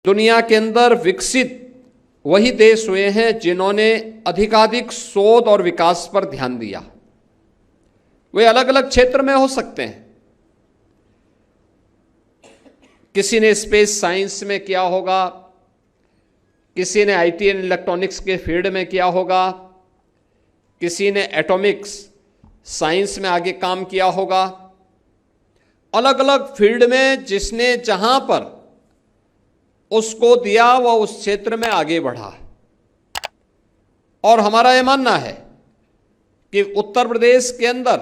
दुनिया के अंदर विकसित वही देश हुए हैं जिन्होंने अधिकाधिक शोध और विकास पर ध्यान दिया। वे अलग अलग क्षेत्र में हो सकते हैं। किसी ने स्पेस साइंस में किया होगा, किसी ने आईटी एंड इलेक्ट्रॉनिक्स के फील्ड में किया होगा, किसी ने एटॉमिक्स साइंस में आगे काम किया होगा। अलग अलग फील्ड में जिसने जहां पर उसको दिया वह उस क्षेत्र में आगे बढ़ा। और हमारा यह मानना है कि उत्तर प्रदेश के अंदर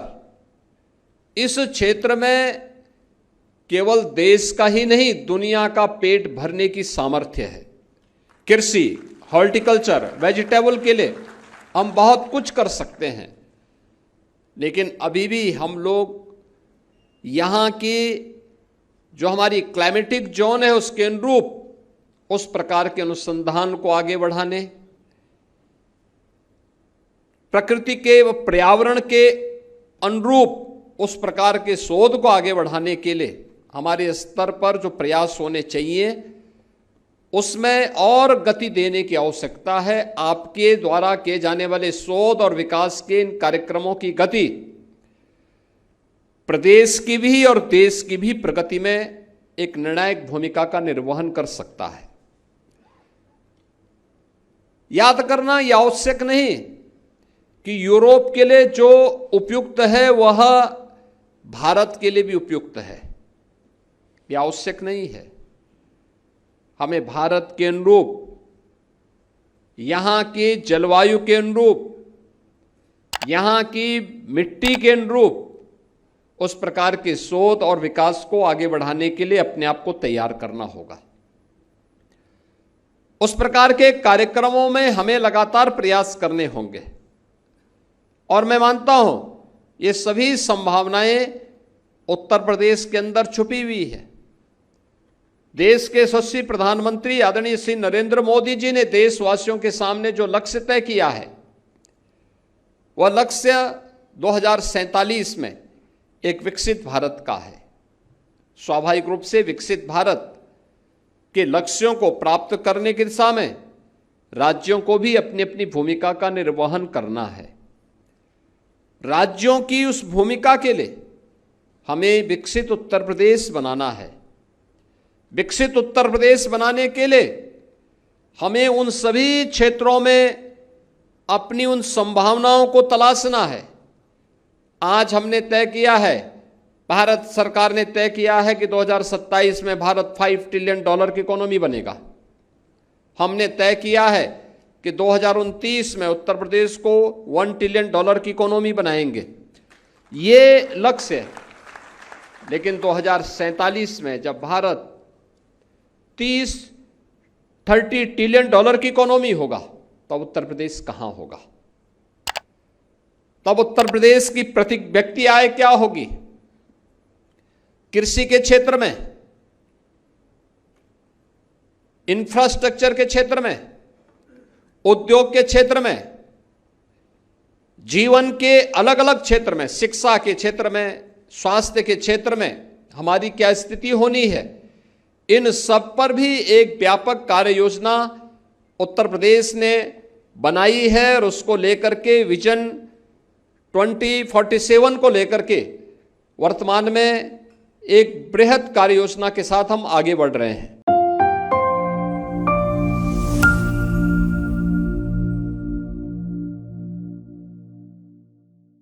इस क्षेत्र में केवल देश का ही नहीं दुनिया का पेट भरने की सामर्थ्य है। कृषि, हॉर्टिकल्चर, वेजिटेबल के लिए हम बहुत कुछ कर सकते हैं, लेकिन अभी भी हम लोग यहाँ की जो हमारी क्लाइमेटिक जोन है उसके अनुरूप उस प्रकार के अनुसंधान को आगे बढ़ाने, प्रकृति के व पर्यावरण के अनुरूप उस प्रकार के शोध को आगे बढ़ाने के लिए हमारे स्तर पर जो प्रयास होने चाहिए उसमें और गति देने की आवश्यकता है। आपके द्वारा किए जाने वाले शोध और विकास के इन कार्यक्रमों की गति प्रदेश की भी और देश की भी प्रगति में एक निर्णायक भूमिका का निर्वहन कर सकता है। याद करना यह आवश्यक नहीं कि यूरोप के लिए जो उपयुक्त है वह भारत के लिए भी उपयुक्त है, यह आवश्यक नहीं है। हमें भारत के अनुरूप, यहां की जलवायु के अनुरूप, यहां की मिट्टी के अनुरूप उस प्रकार के शोध और विकास को आगे बढ़ाने के लिए अपने आप को तैयार करना होगा। उस प्रकार के कार्यक्रमों में हमें लगातार प्रयास करने होंगे और मैं मानता हूं ये सभी संभावनाएं उत्तर प्रदेश के अंदर छुपी हुई है। देश के यशस्वी प्रधानमंत्री आदरणीय श्री नरेंद्र मोदी जी ने देशवासियों के सामने जो लक्ष्य तय किया है वह लक्ष्य 2047 में एक विकसित भारत का है। स्वाभाविक रूप से विकसित भारत के लक्ष्यों को प्राप्त करने की दिशा में राज्यों को भी अपनी अपनी भूमिका का निर्वहन करना है। राज्यों की उस भूमिका के लिए हमें विकसित उत्तर प्रदेश बनाना है। विकसित उत्तर प्रदेश बनाने के लिए हमें उन सभी क्षेत्रों में अपनी उन संभावनाओं को तलाशना है। आज हमने तय किया है, भारत सरकार ने तय किया है कि 2027 में भारत $5 ट्रिलियन की इकोनॉमी बनेगा। हमने तय किया है कि 2029 में उत्तर प्रदेश को $1 ट्रिलियन की इकोनॉमी बनाएंगे। ये लक्ष्य है, लेकिन 2047 में जब भारत 30 ट्रिलियन की इकोनॉमी होगा तब उत्तर प्रदेश कहां होगा? तब उत्तर प्रदेश की प्रति व्यक्ति आय क्या होगी? कृषि के क्षेत्र में, इंफ्रास्ट्रक्चर के क्षेत्र में, उद्योग के क्षेत्र में, जीवन के अलग अलग क्षेत्र में, शिक्षा के क्षेत्र में, स्वास्थ्य के क्षेत्र में हमारी क्या स्थिति होनी है, इन सब पर भी एक व्यापक कार्य योजना उत्तर प्रदेश ने बनाई है और उसको लेकर के विजन 2047 को लेकर के वर्तमान में एक बृहद कार्य योजना के साथ हम आगे बढ़ रहे हैं।